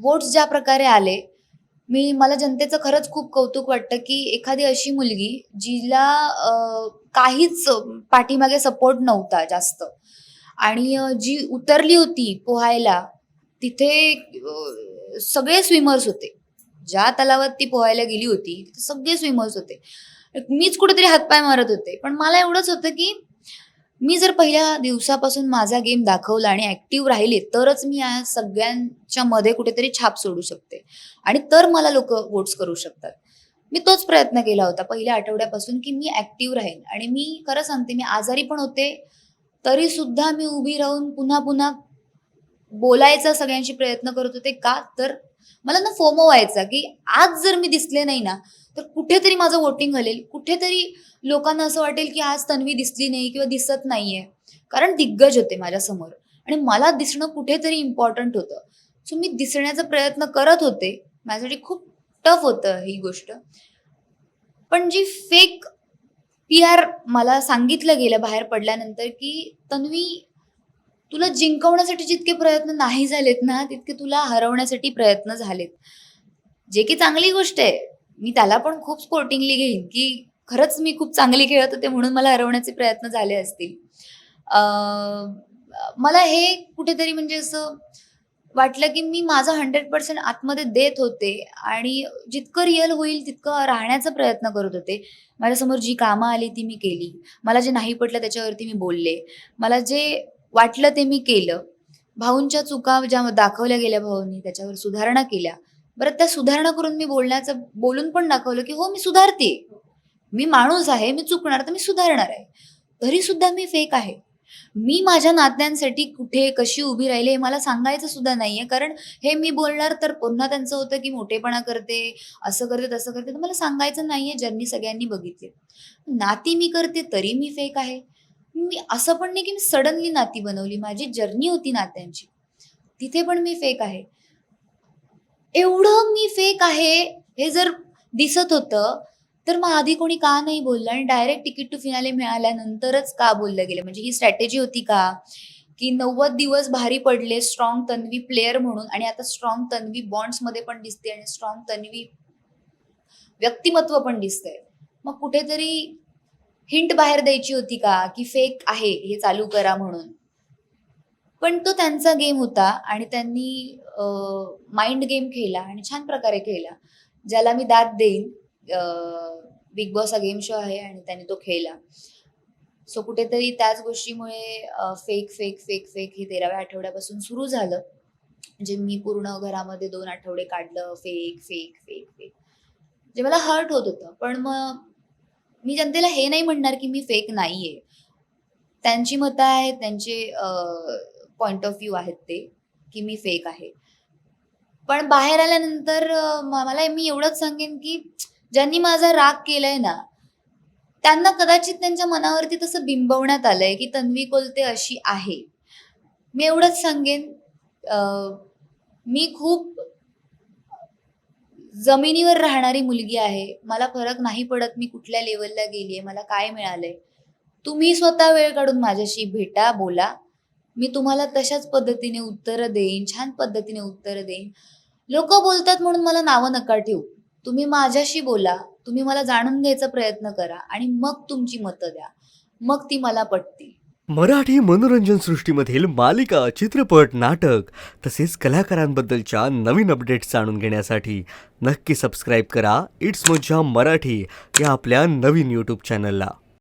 Votes ज्या प्रकारे आले, मला जनतेचं खरंच खूप कौतुक वाटतं, की एखादी अशी मुलगी जिला काहीच पाठीमागे सपोर्ट नव्हता जास्त आणि जी उतरली होती पोहायला, तिथे सगळे स्विमर्स होते. ज्या तलावात ती पोहायला गेली होती, तिथे सगळे स्विमर्स होते. मीच कुठेतरी हातपाय मारत होते. पण मला एवढंच होतं, की मी जर पहिल्या दिवसापासून माझा गेम दाखवला आणि ॲक्टिव्ह राहिले, तरच मी या सगळ्यांच्या मध्ये कुठेतरी छाप सोडू शकते आणि तर मला लोकं वोट्स करू शकतात. मी तोच प्रयत्न केला होता पहिल्या आठवड्यापासून, की मी ॲक्टिव्ह राहीन आणि मी खरं सांगते, मी आजारी पण होते, तरीसुद्धा मी उभी राहून पुन्हा-पुन्हा बोलायचा सगळ्यांशी प्रयत्न करत होते. का? तर मला ना फोमो व्हायचा, की आज जर मी दिसले नाही ना, तर कुठेतरी माझं वोटिंग हलेल. कुठेतरी लोकांना असं वाटेल, की आज तन्वी दिसली नाही किंवा दिसत नाहीये. कारण दिग्गज होते माझ्यासमोर आणि मला दिसणं कुठेतरी इम्पोर्टंट होतं. सो मी दिसण्याचा प्रयत्न करत होते. माझ्यासाठी खूप टफ होतं ही गोष्ट. पण जी फेक पी-आर मला सांगितलं गेलं बाहेर पडल्यानंतर, की "तन्वी, तुला जिंकवण्यासाठी जितके प्रयत्न नाही झालेत ना, तितके तुला हरवण्यासाठी प्रयत्न झालेत." जे की चांगली गोष्ट आहे. मी त्याला पण खूप स्पोर्टिंगली घेईन, की खरंच मी खूप चांगली खेळत होते म्हणून मला हरवण्याचे प्रयत्न झाले असतील. अ, मला हे कुठेतरी म्हणजे असं वाटलं, की मी माझं 100% आतमध्ये देत होते आणि जितकं रिअल होईल तितकं राहण्याचा प्रयत्न करत होते. माझ्यासमोर जी कामं आली ती मी केली. मला जे नाही पटलं त्याच्यावरती मी बोलले. मला जे वाटलं ते मी केलं. भाऊंच्या चुका ज्या दाखवल्या गेल्या भाऊंनी त्याच्यावर सुधारणा केल्या. बरं त्या सुधारणा करून मी बोलून पण दाखवलं, की हो मी सुधारते. मी माणूस आहे, मी चुकणार तर मी सुधारणार आहे. तरीसुद्धा मी फेक आहे. मी माझ्या नात्यांसाठी कुठे, कशी उभी राहिले हे मला सांगायचं सुद्धा नाहीये. कारण हे मी बोलणार तर पुन्हा त्यांचं होतं, की मोठेपणा करते, असं करते, तसं करते. तर मला सांगायचं नाहीये, ज्यांनी सगळ्यांनी बघितले. नाती मी करते तरी मी फेक आहे. मी असं पण नाही, की मी सडनली नाती बनवली. माझी जर्नी होती नात्यांची. तिथे पण मी फेक आहे. एवढं मी फेक आहे, हे जर दिसत होतं, तर मग आधी कोणी का नाही बोललं आणि डायरेक्ट तिकीट टू फिनाले मिळाल्यानंतरच का बोललं गेलं? म्हणजे ही स्ट्रॅटेजी होती का? की 90 दिवस भारी पडले स्ट्राँग तन्वी प्लेयर म्हणून आणि आता स्ट्राँग तन्वी बॉन्ड्समध्ये पण दिसते आणि स्ट्राँग तन्वी व्यक्तिमत्व पण दिसतंय. मग कुठेतरी हिंट बाहेर द्यायची होती का, की फेक आहे हे चालू करा म्हणून? पण तो त्यांचा गेम होता आणि त्यांनी माइंड गेम खेळला आणि छान प्रकारे खेळला. ज्याला मी दाद देईन. बिग बॉस हा गेम शो आहे आणि त्यांनी तो खेळला. सो कुठेतरी त्याच गोष्टीमुळे फेक, फेक, फेक, फेक हे 13व्या आठवड्यापासून सुरू झालं. म्हणजे मी पूर्ण घरामध्ये 2 आठवडे काढलं फेक, फेक, फेक, फेक. जे मला हर्ट होत होतं. पण मग मी जनतेला हे नाही म्हणणार, की मी फेक नाहीये. त्यांची मतं आहेत, त्यांचे पॉइंट ऑफ व्ह्यू आहेत ते, की मी फेक आहे. पण बाहेर आल्यानंतर मला मी एवढंच सांगेन, की ज्यांनी माझा राग केलाय ना, त्यांना कदाचित त्यांच्या मनावरती तसं बिंबवण्यात आलंय, की तन्वी कोलते अशी आहे. मी एवढंच सांगेन, अ, मी खूप जमिनीवर राहणारी मुलगी आहे. मला फरक नाही पडत मी कुठल्या लेव्हलला गेलीये, मला काय मिळालंय. तुम्ही स्वतः वेळ काढून माझ्याशी भेटा, बोला. मी तुम्हाला तशाच पद्धतीने उत्तरं देईन, छान पद्धतीने उत्तरं देईन. लोकं बोलतात म्हणून मला नावं नका ठेवू. तुम्ही माझ्याशी बोला, तुम्ही मला जाणून घ्यायचा प्रयत्न करा आणि मग तुमची मतं द्या. मग ती मला पटतील. मराठी मनोरंजन सृष्टीमधील मालिका, चित्रपट, नाटक तसेच कलाकारांबद्दलच्या नवीन अपडेट्स जाणून घेण्यासाठी नक्की सबस्क्राईब करा इट्स मज्जा मराठी या आपल्या नवीन यूट्यूब चॅनलला.